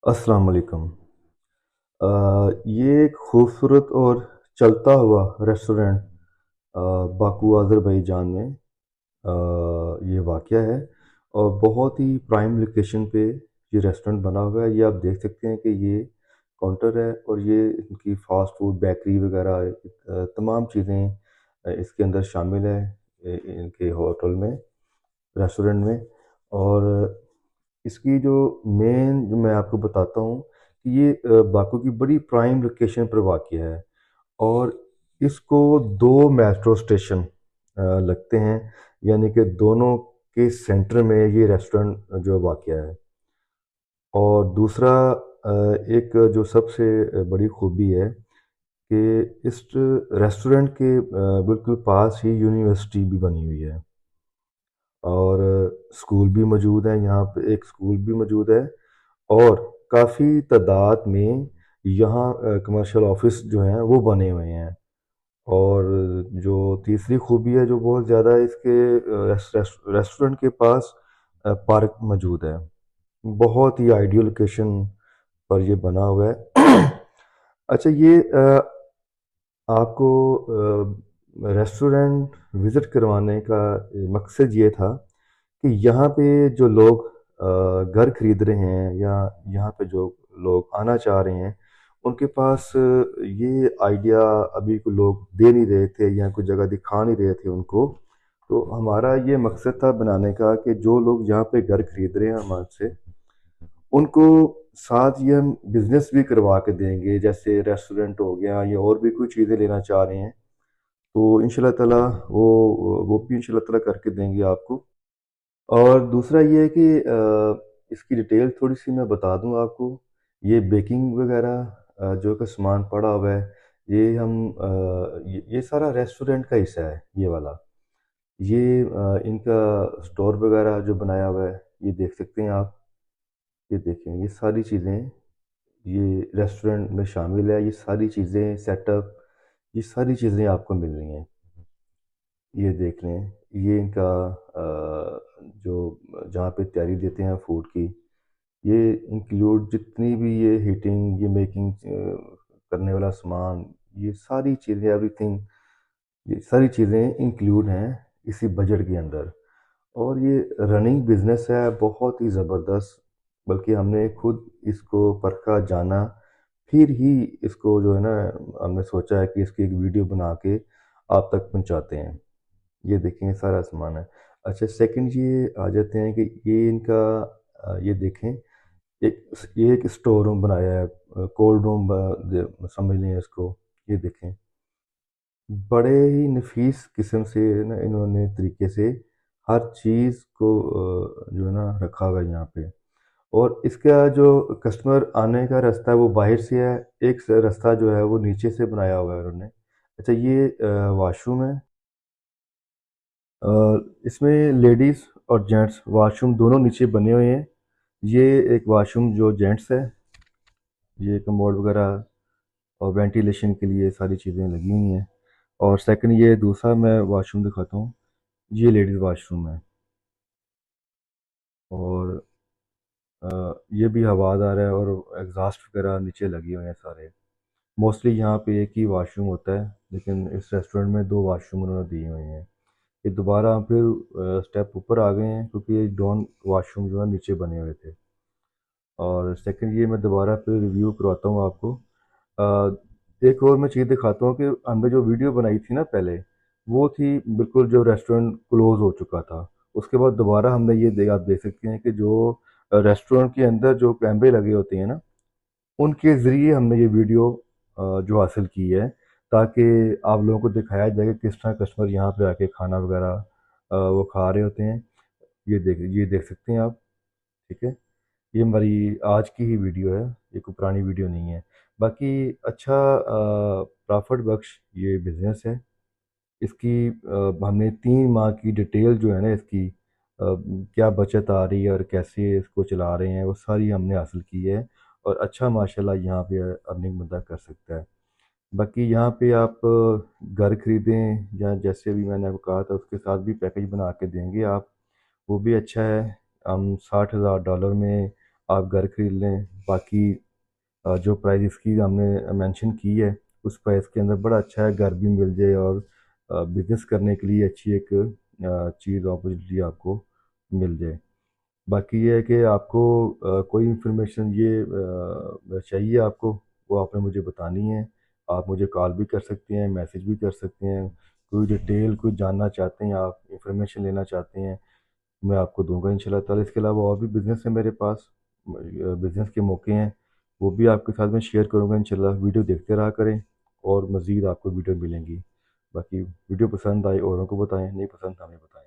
अस्सलाम वालेकुम। ये एक खूबसूरत और चलता हुआ रेस्टोरेंट बाकू अज़रबैजान में ये वाक़या है और बहुत ही प्राइम लोकेशन पे ये रेस्टोरेंट बना हुआ है। ये आप देख सकते हैं कि ये काउंटर है और ये इनकी फ़ास्ट फूड बेकरी वग़ैरह तमाम चीज़ें इसके अंदर शामिल है इनके होटल में, रेस्टोरेंट में। और इसकी जो मेन जो मैं आपको बताता हूँ कि ये बाकू की बड़ी प्राइम लोकेशन पर वाक़या है और इसको 2 मेट्रो स्टेशन लगते हैं, यानी कि दोनों के सेंटर में ये रेस्टोरेंट जो वाक़या है। और दूसरा एक जो सबसे बड़ी खूबी है कि इस रेस्टोरेंट के बिल्कुल पास ही यूनिवर्सिटी भी बनी हुई है और स्कूल भी मौजूद है, यहाँ पे एक स्कूल भी मौजूद है और काफ़ी तादाद में यहाँ कमर्शियल ऑफिस जो हैं वो बने हुए हैं। और जो तीसरी खूबी है जो बहुत ज़्यादा इसके रेस्टोरेंट के पास पार्क मौजूद है। बहुत ही आइडियल लोकेशन पर ये बना हुआ है। अच्छा, ये आपको रेस्टोरेंट विज़िट करवाने का मकसद ये था कि यहाँ पे जो लोग घर खरीद रहे हैं या यहाँ पे जो लोग आना चाह रहे हैं, उनके पास ये आइडिया अभी कोई लोग दे नहीं रहे थे या कोई जगह दिखा नहीं रहे थे उनको। तो हमारा ये मकसद था बनाने का कि जो लोग यहाँ पे घर खरीद रहे हैं हमारे से, उनको साथ ही हम बिज़नेस भी करवा के देंगे, जैसे रेस्टोरेंट हो गया या और भी कोई चीज़ें लेना चाह रहे हैं, तो इंशाल्लाह ताला वो भी इंशाल्लाह ताला करके देंगे आपको। और दूसरा ये है कि इसकी डिटेल थोड़ी-सी मैं बता दूँ आपको। ये बेकिंग वगैरह जो का सामान पड़ा हुआ है, ये हम ये सारा रेस्टोरेंट का हिस्सा है, ये वाला। ये इनका स्टोर वगैरह जो बनाया हुआ है, ये देख सकते हैं आप। ये देखें, ये सारी चीज़ें ये रेस्टोरेंट में शामिल है। ये सारी चीज़ें सेटअप, ये सारी चीज़ें आपको मिल रही हैं। ये देख लें, ये इनका जो जहाँ पे तैयारी देते हैं फूड की, ये इंक्लूड जितनी भी ये हीटिंग, ये मेकिंग करने वाला सामान, ये सारी चीज़ें एवरीथिंग, ये सारी चीज़ें इंक्लूड हैं इसी बजट के अंदर। और ये रनिंग बिज़नेस है बहुत ही ज़बरदस्त, बल्कि हमने खुद इसको परखा, जाना, फिर ही इसको जो है ना हमने सोचा है कि इसकी एक वीडियो बना के आप तक पहुँचाते हैं। ये देखें सारा सामान है। अच्छा, सेकंड ये आ जाते हैं कि ये इनका ये देखें, एक स्टोर रूम बनाया है, कोल्ड रूम समझ लें इसको। ये देखें, बड़े ही नफीस किस्म से ना इन्होंने तरीके से हर चीज़ को जो है ना रखा हुआ है यहाँ पे। और इसका जो कस्टमर आने का रास्ता है वो बाहर से है, एक रास्ता जो है वो नीचे से बनाया हुआ है उन्होंने। अच्छा, ये वॉशरूम है। इसमें लेडीज़ और जेंट्स वॉशरूम दोनों नीचे बने हुए हैं। ये एक वॉशरूम जो जेंट्स है, ये कमोड वगैरह और वेंटिलेशन के लिए सारी चीज़ें लगी हुई हैं। और सेकंड ये दूसरा मैं वॉशरूम दिखाता हूँ, ये लेडीज़ वॉशरूम है। और ये भी हवादार है और एग्जॉस्ट वगैरह नीचे लगे हुए हैं सारे। मोस्टली यहाँ पे एक ही वॉशरूम होता है, लेकिन इस रेस्टोरेंट में दो वॉशरूम उन्होंने दिए हुए हैं। ये दोबारा हम फिर स्टेप ऊपर आ गए हैं क्योंकि ये दोनों वॉशरूम जो है नीचे बने हुए थे। और सेकंड ये मैं दोबारा फिर रिव्यू करवाता हूँ आपको। एक और मैं चीज़ दिखाता हूँ कि हमने जो वीडियो बनाई थी ना पहले, वो थी बिल्कुल जो रेस्टोरेंट क्लोज हो चुका था। उसके बाद दोबारा हमने आप देख सकते हैं कि जो रेस्टोरेंट के अंदर जो कैमरे लगे होते हैं ना, उनके ज़रिए हमने ये वीडियो जो हासिल की है, ताकि आप लोगों को दिखाया जाए कि किस तरह कस्टमर यहाँ पे आके खाना वगैरह वो खा रहे होते हैं। ये देख सकते हैं आप, ठीक है? ये हमारी आज की ही वीडियो है, ये कोई पुरानी वीडियो नहीं है। बाकी अच्छा प्रॉफ़िट बख्श ये बिज़नेस है। इसकी हमने 3 माह की डिटेल जो है ना इसकी, क्या बचत आ रही है और कैसे इसको चला रहे हैं, वो सारी हमने हासिल की है। और अच्छा माशाल्लाह यहाँ पे अर्निंग बंदा कर सकता है। बाकी यहाँ पे आप घर खरीदें या जैसे अभी मैंने आपको कहा था उसके साथ भी पैकेज बना के देंगे आप, वो भी अच्छा है। हम $60,000 में आप घर खरीद लें, बाकी जो प्राइस इसकी हमने मेंशन की है उस प्राइस के अंदर बड़ा अच्छा है, घर भी मिल जाए और बिजनेस करने के लिए अच्छी एक चीज़ अपॉर्चुनिटी आपको मिल जाए। बाकी ये है कि आपको कोई इन्फॉर्मेशन ये चाहिए आपको, वो आपने मुझे बतानी है। आप मुझे कॉल भी कर सकते हैं, मैसेज भी कर सकते हैं। कोई डिटेल कुछ जानना चाहते हैं, आप इन्फॉर्मेशन लेना चाहते हैं, मैं आपको दूंगा इंशाल्लाह ताला। इसके अलावा और भी बिज़नेस है मेरे पास, बिज़नेस के मौके हैं, वो भी आपके साथ मैं शेयर करूंगा इंशाल्लाह। वीडियो देखते रहा करें और मज़ीद आपको वीडियो मिलेंगी। बाकी वीडियो पसंद आए औरों को बताएं, नहीं पसंद हमें बताएं।